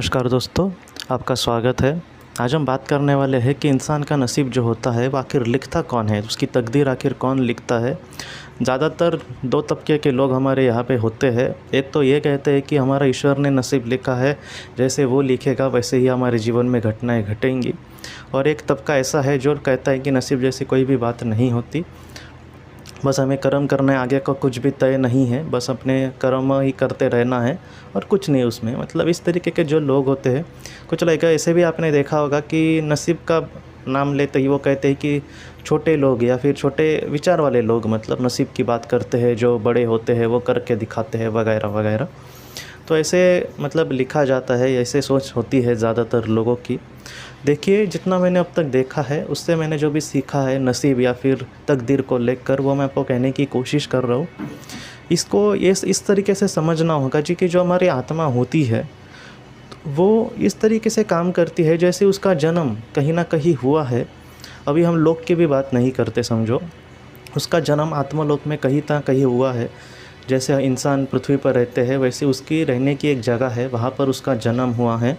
नमस्कार दोस्तों, आपका स्वागत है। आज हम बात करने वाले हैं कि इंसान का नसीब जो होता है वो आखिर लिखता कौन है, उसकी तकदीर आखिर कौन लिखता है। ज़्यादातर दो तबके के लोग हमारे यहाँ पे होते हैं। एक तो ये कहते हैं कि हमारा ईश्वर ने नसीब लिखा है, जैसे वो लिखेगा वैसे ही हमारे जीवन में घटनाएं घटेंगी। और एक तबका ऐसा है जो कहता है कि नसीब जैसी कोई भी बात नहीं होती, बस हमें कर्म करना है, आगे का कुछ भी तय नहीं है, बस अपने कर्म ही करते रहना है और कुछ नहीं उसमें। मतलब इस तरीके के जो लोग होते हैं, कुछ लाइक ऐसे भी आपने देखा होगा कि नसीब का नाम लेते ही वो कहते हैं कि छोटे लोग या फिर छोटे विचार वाले लोग मतलब नसीब की बात करते हैं, जो बड़े होते हैं वो करके दिखाते हैं वगैरह वगैरह। तो ऐसे मतलब लिखा जाता है, ऐसे सोच होती है ज़्यादातर लोगों की। देखिए, जितना मैंने अब तक देखा है उससे मैंने जो भी सीखा है नसीब या फिर तकदीर को लेकर, वो मैं आपको कहने की कोशिश कर रहा हूँ। इसको इस तरीके से समझना होगा जी कि जो हमारी आत्मा होती है वो इस तरीके से काम करती है जैसे उसका जन्म कहीं ना कहीं हुआ है। अभी हम लोक की भी बात नहीं करते, समझो उसका जन्म आत्मलोक में कहीं ना कहीं हुआ है। जैसे इंसान पृथ्वी पर रहते हैं वैसे उसकी रहने की एक जगह है, वहाँ पर उसका जन्म हुआ है।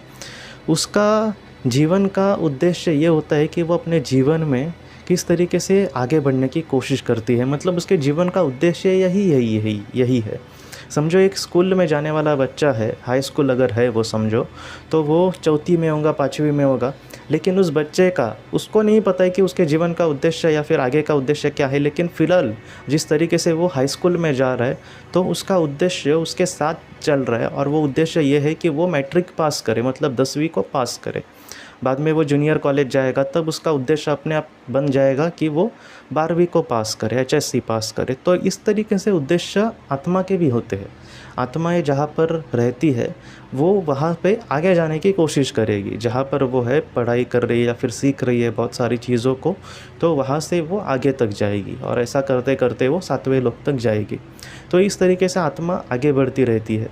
उसका जीवन का उद्देश्य ये होता है कि वो अपने जीवन में किस तरीके से आगे बढ़ने की कोशिश करती है। मतलब उसके जीवन का उद्देश्य यही है। समझो एक स्कूल में जाने वाला बच्चा है, हाई स्कूल अगर है वो, समझो तो वो चौथी में होगा, पाँचवीं में होगा, लेकिन उस बच्चे का उसको नहीं पता है कि उसके जीवन का उद्देश्य या फिर आगे का उद्देश्य क्या है। लेकिन फ़िलहाल जिस तरीके से वो हाई स्कूल में जा रहा है तो उसका उद्देश्य उसके साथ चल रहा है, और वो उद्देश्य ये है कि वो मैट्रिक पास करे, मतलब 10वीं को पास करे। बाद में वो जूनियर कॉलेज जाएगा तब उसका उद्देश्य अपने आप बन जाएगा कि वो 12वीं को पास करे, HSC पास करे। तो इस तरीके से उद्देश्य आत्मा के भी होते हैं। आत्माएं जहाँ पर रहती है वो वहाँ पे आगे जाने की कोशिश करेगी, जहाँ पर वो है पढ़ाई कर रही है या फिर सीख रही है बहुत सारी चीज़ों को, तो वहाँ से वो आगे तक जाएगी और ऐसा करते करते वो 7वें लोक तक जाएगी। तो इस तरीके से आत्मा आगे बढ़ती रहती है।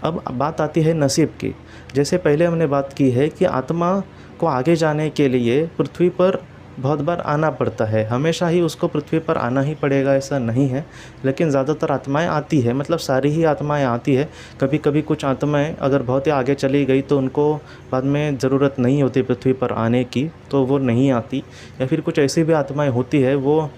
अब बात आती है नसीब की। जैसे पहले हमने बात की है कि आत्मा को आगे जाने के लिए पृथ्वी पर बहुत बार आना पड़ता है। हमेशा ही उसको पृथ्वी पर आना ही पड़ेगा ऐसा नहीं है, लेकिन ज़्यादातर आत्माएं आती है, मतलब सारी ही आत्माएं आती है। कभी कभी कुछ आत्माएं अगर बहुत ही आगे चली गई तो उनको बाद में ज़रूरत नहीं होती पृथ्वी पर आने की, तो वो नहीं आती। या फिर कुछ ऐसी भी आत्माएं होती है वो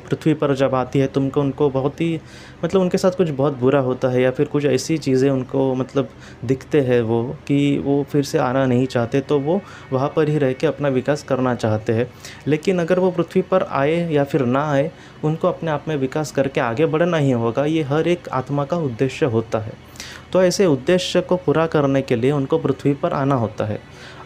पृथ्वी पर जब आती है तो उनको बहुत ही मतलब उनके साथ कुछ बहुत बुरा होता है, या फिर कुछ ऐसी चीज़ें उनको मतलब दिखते हैं वो कि वो फिर से आना नहीं चाहते, तो वो वहाँ पर ही रह के अपना विकास करना चाहते हैं। लेकिन अगर वो पृथ्वी पर आए या फिर ना आए, उनको अपने आप में विकास करके आगे बढ़ना ही होगा। ये हर एक आत्मा का उद्देश्य होता है। तो ऐसे उद्देश्य को पूरा करने के लिए उनको पृथ्वी पर आना होता है।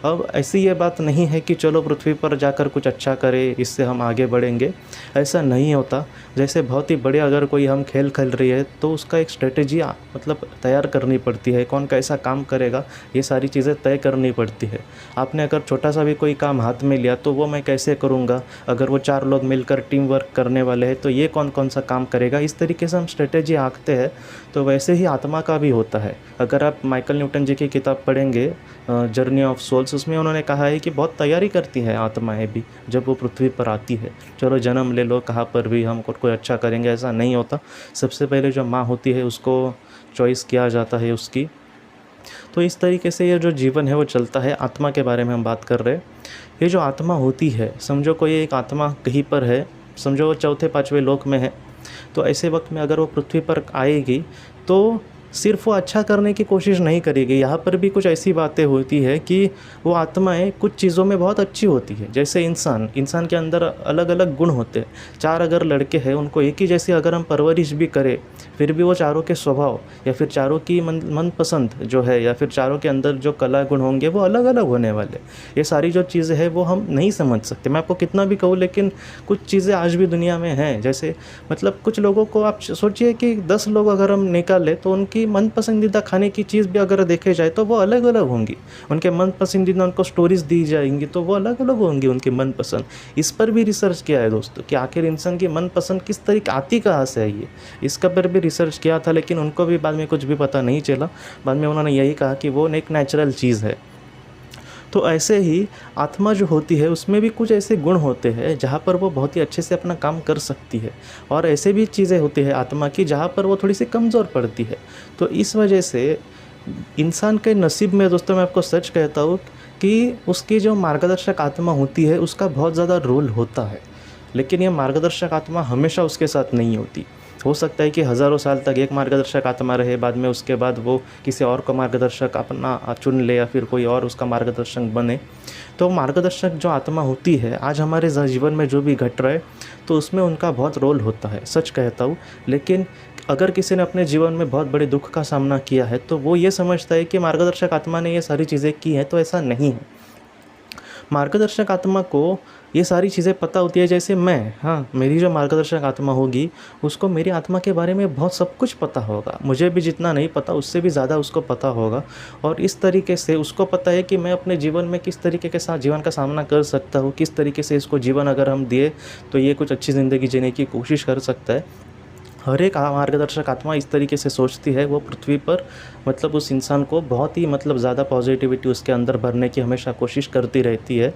अब ऐसी ये बात नहीं है कि चलो पृथ्वी पर जाकर कुछ अच्छा करें, इससे हम आगे बढ़ेंगे, ऐसा नहीं होता। जैसे बहुत ही बड़े अगर कोई हम खेल खेल रही है तो उसका एक स्ट्रेटेजी मतलब तैयार करनी पड़ती है, कौन कैसा काम करेगा ये सारी चीज़ें तय करनी पड़ती है। आपने अगर छोटा सा भी कोई काम हाथ में लिया तो वो मैं कैसे करूँगा, अगर वो 4 लोग मिलकर टीम वर्क करने वाले हैं तो ये कौन कौन सा काम करेगा, इस तरीके से हम स्ट्रेटेजी आंकते हैं। तो वैसे ही आत्मा का भी होता है। अगर आप माइकल न्यूटन जी की किताब पढ़ेंगे जर्नी ऑफ सोल्स, उसमें उन्होंने कहा है कि बहुत तैयारी करती है आत्माएं भी जब वो पृथ्वी पर आती है। चलो जन्म ले लो, कहाँ पर भी हम कोई अच्छा करेंगे, ऐसा नहीं होता। सबसे पहले जो माँ होती है उसको चॉइस किया जाता है उसकी। तो इस तरीके से ये जो जीवन है वो चलता है। आत्मा के बारे में हम बात कर रहे हैं। ये जो आत्मा होती है, समझो कोई एक आत्मा कहीं पर है, समझो वो 4-5वें लोक में है, तो ऐसे वक्त में अगर वो पृथ्वी पर आएगी तो सिर्फ वो अच्छा करने की कोशिश नहीं करेगी। यहाँ पर भी कुछ ऐसी बातें होती है कि वो आत्माएं कुछ चीज़ों में बहुत अच्छी होती है। जैसे इंसान के अंदर अलग अलग गुण होते हैं। 4 अगर लड़के हैं, उनको एक ही जैसी अगर हम परवरिश भी करें, फिर भी वो चारों के स्वभाव या फिर चारों की मनपसंद जो है, या फिर चारों के अंदर जो कला गुण होंगे वो अलग अलग होने वाले। ये सारी जो चीज़ें हैं वो हम नहीं समझ सकते। मैं आपको कितना भी कहूँ, लेकिन कुछ चीज़ें आज भी दुनिया में हैं। जैसे मतलब कुछ लोगों को आप सोचिए कि 10 लोग अगर हम निकालें तो उनकी मन पसंदीदा खाने की चीज़ भी अगर देखे जाए तो वो अलग अलग होंगी। उनके मन पसंदीदा उनको स्टोरीज़ दी जाएंगी तो वो अलग अलग होंगी उनकी मनपसंद। इस पर भी रिसर्च किया है दोस्तों कि आखिर इंसान की मनपसंद किस तरीके आती कहाँ से है, ये इसका पर भी रिसर्च किया था, लेकिन उनको भी बाद में कुछ भी पता नहीं चला। बाद में उन्होंने यही कहा कि वो एक नेचुरल चीज़ है। तो ऐसे ही आत्मा जो होती है उसमें भी कुछ ऐसे गुण होते हैं जहाँ पर वो बहुत ही अच्छे से अपना काम कर सकती है, और ऐसे भी चीज़ें होती है आत्मा की जहाँ पर वो थोड़ी सी कमज़ोर पड़ती है। तो इस वजह से इंसान के नसीब में दोस्तों मैं आपको सच कहता हूँ कि उसकी जो मार्गदर्शक आत्मा होती है उसका बहुत ज़्यादा रोल होता है, लेकिन ये मार्गदर्शक आत्मा हमेशा उसके साथ नहीं होती। हो सकता है कि हज़ारों साल तक एक मार्गदर्शक आत्मा रहे, बाद में उसके बाद वो किसी और को मार्गदर्शक अपना चुन ले या फिर कोई और उसका मार्गदर्शक बने। तो मार्गदर्शक जो आत्मा होती है आज हमारे जीवन में जो भी घट रहा है तो उसमें उनका बहुत रोल होता है, सच कहता हूँ। लेकिन अगर किसी ने अपने जीवन में बहुत बड़े दुख का सामना किया है तो वो ये समझता है कि मार्गदर्शक आत्मा ने ये सारी चीज़ें की हैं, तो ऐसा नहीं है। मार्गदर्शक आत्मा को ये सारी चीज़ें पता होती है, जैसे मेरी जो मार्गदर्शक आत्मा होगी उसको मेरी आत्मा के बारे में बहुत सब कुछ पता होगा। मुझे भी जितना नहीं पता उससे भी ज़्यादा उसको पता होगा, और इस तरीके से उसको पता है कि मैं अपने जीवन में किस तरीके के साथ जीवन का सामना कर सकता हूँ, किस तरीके से इसको जीवन अगर हम दिए तो ये कुछ अच्छी ज़िंदगी जीने की कोशिश कर सकता है। हर एक मार्गदर्शक आत्मा इस तरीके से सोचती है। वो पृथ्वी पर मतलब उस इंसान को बहुत ही मतलब ज़्यादा पॉजिटिविटी उसके अंदर भरने की हमेशा कोशिश करती रहती है।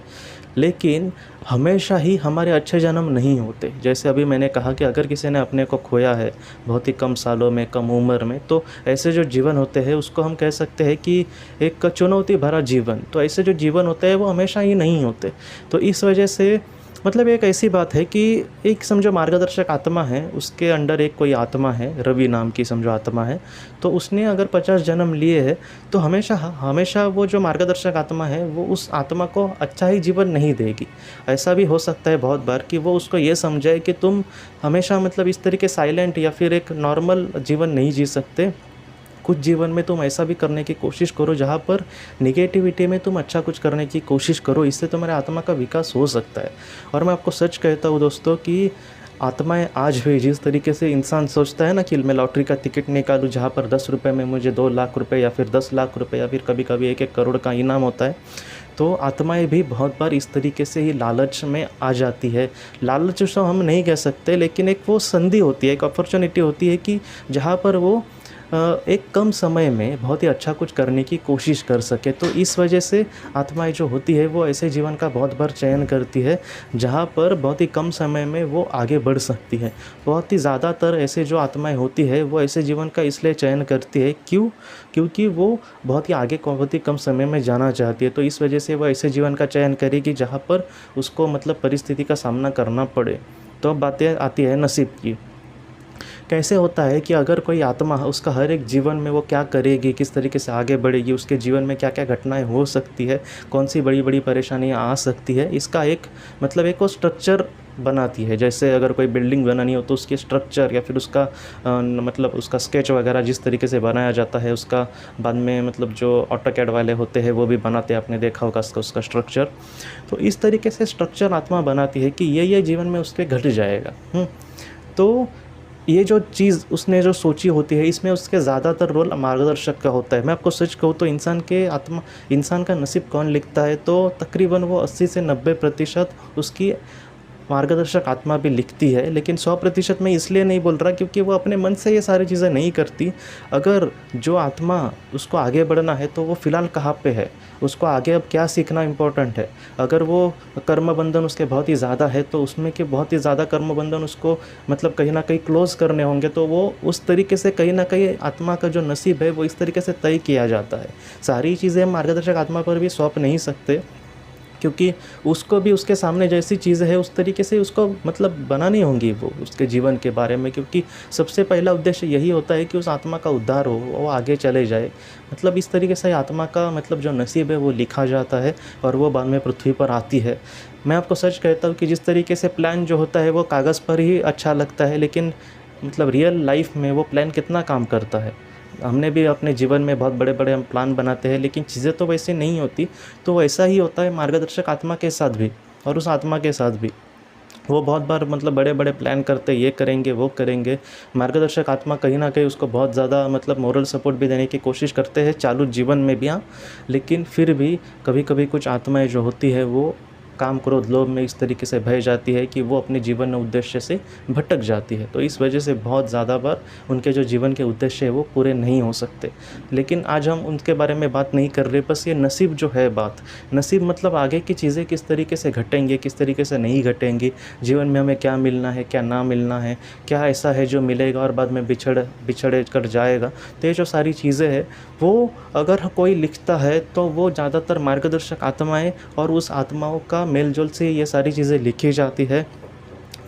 लेकिन हमेशा ही हमारे अच्छे जन्म नहीं होते। जैसे अभी मैंने कहा कि अगर किसी ने अपने को खोया है बहुत ही कम सालों में, कम उम्र में, तो ऐसे जो जीवन होते हैं उसको हम कह सकते हैं कि एक चुनौती भरा जीवन। तो ऐसे जो जीवन होते हैं वो हमेशा ही नहीं होते। तो इस वजह से मतलब एक ऐसी बात है कि एक समझो मार्गदर्शक आत्मा है, उसके अंडर एक कोई आत्मा है, रवि नाम की समझो आत्मा है, तो उसने अगर 50 जन्म लिए हैं तो हमेशा हमेशा वो जो मार्गदर्शक आत्मा है वो उस आत्मा को अच्छा ही जीवन नहीं देगी। ऐसा भी हो सकता है बहुत बार कि वो उसको ये समझाए कि तुम हमेशा मतलब इस तरीके साइलेंट या फिर एक नॉर्मल जीवन नहीं जी सकते। कुछ जीवन में तुम ऐसा भी करने की कोशिश करो जहाँ पर निगेटिविटी में तुम अच्छा कुछ करने की कोशिश करो, इससे तुम्हारे आत्मा का विकास हो सकता है। और मैं आपको सच कहता हूँ दोस्तों कि आत्माएं आज भी जिस तरीके से इंसान सोचता है ना कि मैं लॉटरी का टिकट निकालूं जहाँ पर 10 रुपये में मुझे 2 लाख रुपए या फिर 10 लाख रुपए या फिर कभी कभी 1-1 करोड़ का इनाम होता है, तो आत्माएं भी बहुत बार इस तरीके से ही लालच में आ जाती है। लालच तो हम नहीं कह सकते, लेकिन एक वो संधि होती है, एक अपॉर्चुनिटी होती है कि जहाँ पर वो एक कम समय में बहुत ही अच्छा कुछ करने की कोशिश कर सके। तो इस वजह से आत्माएं जो होती है वो ऐसे जीवन का बहुत बार चयन करती है जहाँ पर बहुत ही कम समय में वो आगे बढ़ सकती है। बहुत ही ज़्यादातर ऐसे जो आत्माएं होती है वो ऐसे जीवन का इसलिए चयन करती है क्योंकि वो बहुत ही कम समय में जाना चाहती है। तो इस वजह से वो ऐसे जीवन का चयन करेगी जहाँ पर उसको मतलब परिस्थिति का सामना करना पड़े। तो अब बातें आती है नसीब की। कैसे होता है कि अगर कोई आत्मा उसका हर एक जीवन में वो क्या करेगी, किस तरीके से आगे बढ़ेगी, उसके जीवन में क्या क्या घटनाएं हो सकती है, कौन सी बड़ी बड़ी परेशानियां आ सकती है, इसका एक मतलब एक वो स्ट्रक्चर बनाती है। जैसे अगर कोई बिल्डिंग बनानी हो तो उसकी स्ट्रक्चर या फिर उसका मतलब उसका स्केच वगैरह जिस तरीके से बनाया जाता है, उसका बाद में मतलब जो ऑटोकैड वाले होते हैं वो भी बनाते हैं, आपने देखा होगा उसका स्ट्रक्चर। तो इस तरीके से स्ट्रक्चर आत्मा बनाती है कि ये जीवन में उसके घट जाएगा। तो ये जो चीज़ उसने जो सोची होती है इसमें उसके ज़्यादातर रोल मार्गदर्शक का होता है। मैं आपको सच कहूँ तो इंसान का नसीब कौन लिखता है तो तकरीबन वो 80 से 90% उसकी मार्गदर्शक आत्मा भी लिखती है। लेकिन 100% मैं इसलिए नहीं बोल रहा क्योंकि वो अपने मन से ये सारी चीज़ें नहीं करती। अगर जो आत्मा उसको आगे बढ़ना है तो वो फ़िलहाल कहाँ पे है, उसको आगे अब क्या सीखना इम्पोर्टेंट है। अगर वो कर्म बंधन उसके बहुत ही ज़्यादा है तो उसमें के बहुत ही ज़्यादा कर्म बंधन उसको मतलब कहीं ना कहीं क्लोज़ करने होंगे, तो वो उस तरीके से कहीं ना कहीं आत्मा का जो नसीब है वो इस तरीके से तय किया जाता है। सारी चीज़ें हम मार्गदर्शक आत्मा पर भी सौंप नहीं सकते क्योंकि उसको भी उसके सामने जैसी चीज़ है उस तरीके से उसको मतलब बनानी होंगी वो उसके जीवन के बारे में, क्योंकि सबसे पहला उद्देश्य यही होता है कि उस आत्मा का उद्धार हो, वो आगे चले जाए। मतलब इस तरीके से आत्मा का मतलब जो नसीब है वो लिखा जाता है और वो बाद में पृथ्वी पर आती है। मैं आपको सच कहता हूँ कि जिस तरीके से प्लान जो होता है वो कागज़ पर ही अच्छा लगता है, लेकिन मतलब रियल लाइफ में वो प्लान कितना काम करता है। हमने भी अपने जीवन में बहुत बड़े बड़े हम प्लान बनाते हैं लेकिन चीज़ें तो वैसे नहीं होती। तो वैसा ही होता है मार्गदर्शक आत्मा के साथ भी, और उस आत्मा के साथ भी वो बहुत बार मतलब बड़े बड़े प्लान करते, ये करेंगे वो करेंगे। मार्गदर्शक आत्मा कहीं ना कहीं उसको बहुत ज़्यादा मतलब मोरल सपोर्ट भी देने की कोशिश करते हैं चालू जीवन में भी। हाँ, लेकिन फिर भी कभी कभी कुछ आत्माएं जो होती है वो काम क्रोध लोभ में इस तरीके से बह जाती है कि वो अपने जीवन उद्देश्य से भटक जाती है। तो इस वजह से बहुत ज़्यादा बार उनके जो जीवन के उद्देश्य है वो पूरे नहीं हो सकते। लेकिन आज हम उनके बारे में बात नहीं कर रहे, बस ये नसीब जो है बात, नसीब मतलब आगे की चीज़ें किस तरीके से घटेंगे, किस तरीके से नहीं घटेंगी, जीवन में हमें क्या मिलना है, क्या ना मिलना है, क्या ऐसा है जो मिलेगा और बाद में बिछड़ कर जाएगा। तो ये जो सारी चीज़ें हैं वो अगर कोई लिखता है तो वो ज़्यादातर मार्गदर्शक आत्माएं और उस आत्माओं का मेलजोल से ये सारी चीज़ें लिखी जाती है।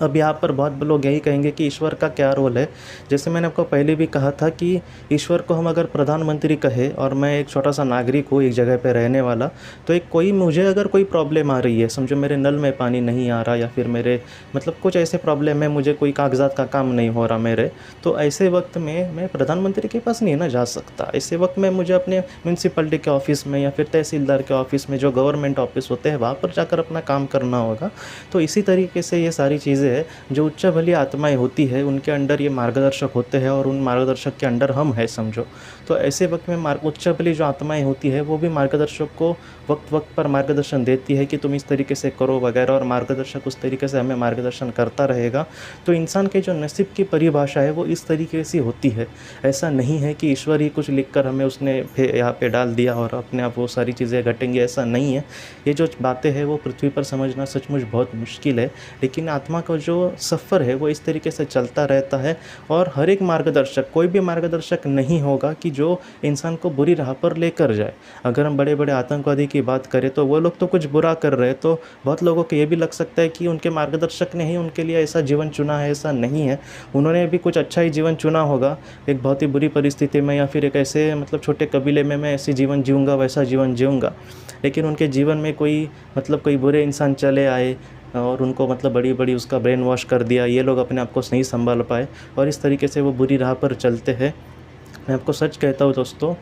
अब यहाँ पर बहुत लोग यही कहेंगे कि ईश्वर का क्या रोल है। जैसे मैंने आपको पहले भी कहा था कि ईश्वर को हम अगर प्रधानमंत्री कहे और मैं एक छोटा सा नागरिक हूँ एक जगह पे रहने वाला, तो एक कोई मुझे अगर कोई प्रॉब्लम आ रही है, समझो मेरे नल में पानी नहीं आ रहा या फिर मेरे मतलब कुछ ऐसे प्रॉब्लम है, मुझे कोई कागजात का काम नहीं हो रहा मेरे, तो ऐसे वक्त में मैं प्रधानमंत्री के पास नहीं ना जा सकता। ऐसे वक्त में मुझे अपने म्यूनसिपलिटी के ऑफिस में या फिर तहसीलदार के ऑफिस में, जो गवर्नमेंट ऑफिस होते हैं, वहाँ पर जाकर अपना काम करना होगा। तो इसी तरीके से ये सारी चीज़ें है जो उच्च बली आत्माएं होती है उनके अंडर ये मार्गदर्शक होते हैं और उन मार्गदर्शक के अंडर हम हैं समझो। तो ऐसे वक्त में उच्च बली जो आत्माएं होती है वो भी मार्गदर्शक को वक्त वक्त पर मार्गदर्शन देती है कि तुम इस तरीके से करो वगैरह, और मार्गदर्शक उस तरीके से हमें मार्गदर्शन करता रहेगा। तो इंसान के जो नसीब की परिभाषा है वो इस तरीके से होती है। ऐसा नहीं है कि ईश्वर ही कुछ लिखकर हमें उसने यहाँ पे डाल दिया और अपने आप वो सारी चीज़ें घटेंगी, ऐसा नहीं है। ये जो बातें हैं वो पृथ्वी पर समझना सचमुच बहुत मुश्किल है, लेकिन आत्मा का जो सफ़र है वो इस तरीके से चलता रहता है। और हर एक मार्गदर्शक, कोई भी मार्गदर्शक नहीं होगा कि जो इंसान को बुरी राह पर लेकर जाए। अगर हम बड़े बड़े आतंकवादी की बात करें तो वो लोग तो कुछ बुरा कर रहे हैं, तो बहुत लोगों को ये भी लग सकता है कि उनके मार्गदर्शक ने ही उनके लिए ऐसा जीवन चुना है। ऐसा नहीं है, उन्होंने भी कुछ अच्छा ही जीवन चुना होगा। एक बहुत ही बुरी परिस्थिति में या फिर एक ऐसे मतलब छोटे कबीले में मैं ऐसे जीवन जीऊँगा, वैसा जीवन जीऊँगा, लेकिन उनके जीवन में कोई मतलब कोई बुरे इंसान चले आए और उनको मतलब बड़ी बड़ी उसका ब्रेन वॉश कर दिया, ये लोग अपने आप को नहीं संभाल पाए और इस तरीके से वो बुरी राह पर चलते हैं। मैं आपको सच कहता हूँ दोस्तों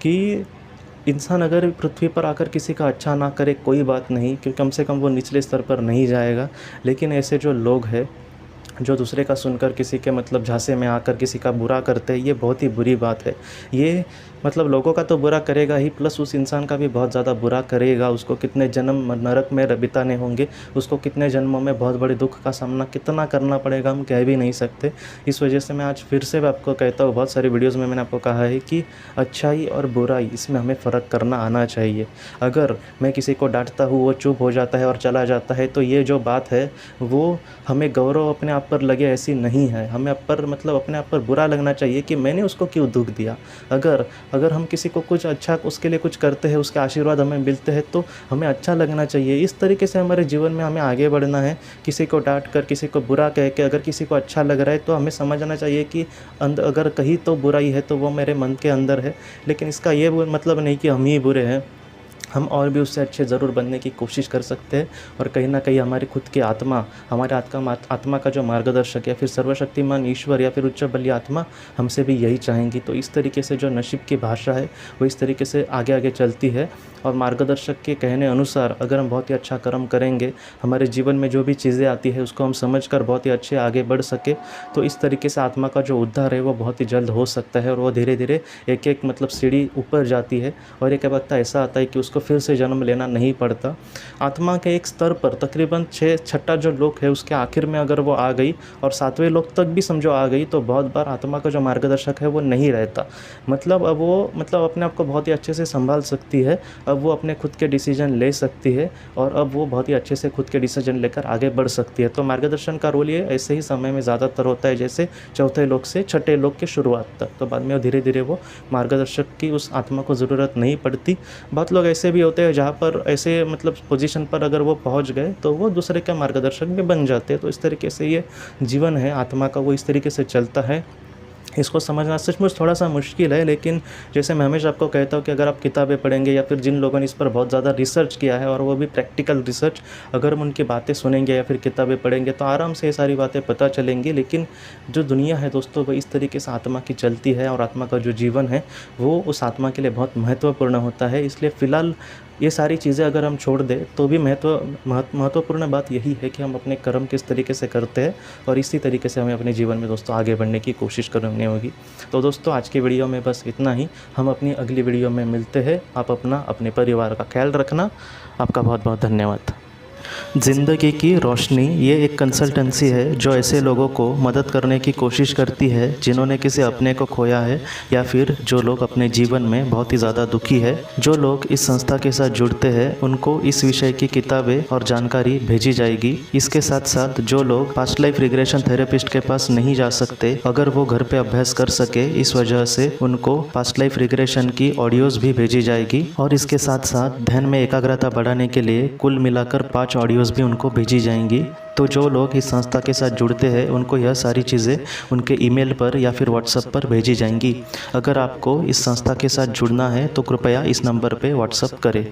कि इंसान अगर पृथ्वी पर आकर किसी का अच्छा ना करे कोई बात नहीं, क्योंकि कम से कम वो निचले स्तर पर नहीं जाएगा। लेकिन ऐसे जो लोग हैं जो दूसरे का सुनकर किसी के मतलब झांसे में आकर किसी का बुरा करते हैं, ये बहुत ही बुरी बात है। ये मतलब लोगों का तो बुरा करेगा ही, प्लस उस इंसान का भी बहुत ज़्यादा बुरा करेगा। उसको कितने जन्म नरक में बिताने होंगे, उसको कितने जन्मों में बहुत बड़े दुख का सामना कितना करना पड़ेगा, हम कह भी नहीं सकते। इस वजह से मैं आज फिर से आपको कहता हूँ, बहुत सारी वीडियोज़ में मैंने आपको कहा है कि अच्छाई और बुराई इसमें हमें फ़र्क करना आना चाहिए। अगर मैं किसी को डांटता हूँ, वो चुप हो जाता है और चला जाता है, तो ये जो बात है वो हमें गौरव अपने आप पर लगे ऐसी नहीं है। हमें मतलब अपने आप पर बुरा लगना चाहिए कि मैंने उसको क्यों दुख दिया। अगर हम किसी को कुछ अच्छा उसके लिए कुछ करते हैं, उसके आशीर्वाद हमें मिलते हैं, तो हमें अच्छा लगना चाहिए। इस तरीके से हमारे जीवन में हमें आगे बढ़ना है। किसी को डांट कर, किसी को बुरा कह के अगर किसी को अच्छा लग रहा है तो हमें समझना चाहिए कि अगर कहीं तो बुराई है तो वो मेरे मन के अंदर है, लेकिन इसका ये मतलब नहीं कि हम ही बुरे हैं। हम और भी उससे अच्छे ज़रूर बनने की कोशिश कर सकते हैं। और कहीं ना कहीं हमारी खुद की आत्मा, हमारे आत्मा का जो मार्गदर्शक या फिर सर्वशक्तिमान ईश्वर या फिर उच्च बली आत्मा हमसे भी यही चाहेंगी। तो इस तरीके से जो नसीब की भाषा है वो इस तरीके से आगे आगे चलती है। और मार्गदर्शक के कहने अनुसार अगर हम बहुत ही अच्छा कर्म करेंगे, हमारे जीवन में जो भी चीज़ें आती है उसको हम समझकर बहुत ही अच्छे आगे बढ़ सके, तो इस तरीके से आत्मा का जो उद्धार है वो बहुत ही जल्द हो सकता है। और वो धीरे धीरे एक एक मतलब सीढ़ी ऊपर जाती है और एक वक्त ऐसा आता है कि उसको फिर से जन्म लेना नहीं पड़ता। आत्मा के एक स्तर पर तकरीबन छठा जो लोक है उसके आखिर में अगर वो आ गई और 7वें लोक तक भी समझो आ गई, तो बहुत बार आत्मा का जो मार्गदर्शक है वो नहीं रहता। मतलब अब वो अपने आप को बहुत ही अच्छे से संभाल सकती है, अब वो अपने खुद के डिसीजन ले सकती है और अब वो बहुत ही अच्छे से खुद के डिसीजन लेकर आगे बढ़ सकती है। तो मार्गदर्शन का रोल ये ऐसे ही समय में ज़्यादातर होता है, जैसे चौथे लोक से छठे लोक के शुरुआत तक। तो बाद में धीरे धीरे वो मार्गदर्शक की उस आत्मा को ज़रूरत नहीं पड़ती। बहुत लोग ऐसे भी होते हैं जहाँ पर ऐसे मतलब पोजीशन पर अगर वो पहुँच गए तो वो दूसरे के मार्गदर्शक भी बन जाते हैं। तो इस तरीके से ये जीवन है आत्मा का, वो इस तरीके से चलता है। इसको समझना सचमुच थोड़ा सा मुश्किल है, लेकिन जैसे मैं हमेशा आपको कहता हूँ कि अगर आप किताबें पढ़ेंगे या फिर जिन लोगों ने इस पर बहुत ज़्यादा रिसर्च किया है और वो भी प्रैक्टिकल रिसर्च, अगर हम उनकी बातें सुनेंगे या फिर किताबें पढ़ेंगे तो आराम से ये सारी बातें पता चलेंगी। लेकिन जो दुनिया है दोस्तों वो इस तरीके से आत्मा की चलती है और आत्मा का जो जीवन है वो उस आत्मा के लिए बहुत महत्वपूर्ण होता है। इसलिए फ़िलहाल ये सारी चीज़ें अगर हम छोड़ दें तो भी महत्वपूर्ण बात यही है कि हम अपने कर्म किस तरीके से करते हैं और इसी तरीके से हमें अपने जीवन में दोस्तों आगे बढ़ने की कोशिश करनी होगी। तो दोस्तों आज की वीडियो में बस इतना ही। हम अपनी अगली वीडियो में मिलते हैं। आप अपने परिवार का ख्याल रखना। आपका बहुत बहुत धन्यवाद। ज़िंदगी की रोशनी ये एक कंसल्टेंसी है जो ऐसे लोगों को मदद करने की कोशिश करती है जिन्होंने किसी अपने को खोया है या फिर जो लोग अपने जीवन में बहुत ही ज़्यादा दुखी है। जो लोग इस संस्था के साथ जुड़ते हैं उनको इस विषय की किताबें और जानकारी भेजी जाएगी। इसके साथ साथ जो लोग पास्ट लाइफ रिग्रेशन थेरेपिस्ट के पास नहीं जा सकते, अगर वो घर पे अभ्यास कर सके, इस वजह से उनको पास्ट लाइफ रिग्रेशन की ऑडियोज़ भी भेजी जाएगी। और इसके साथ साथ ध्यान में एकाग्रता बढ़ाने के लिए कुल मिलाकर 5 ऑडियोज़ भी उनको भेजी जाएंगी। तो जो लोग इस संस्था के साथ जुड़ते हैं उनको यह सारी चीज़ें उनके ईमेल पर या फिर व्हाट्सएप पर भेजी जाएंगी। अगर आपको इस संस्था के साथ जुड़ना है तो कृपया इस नंबर पे व्हाट्सएप करें।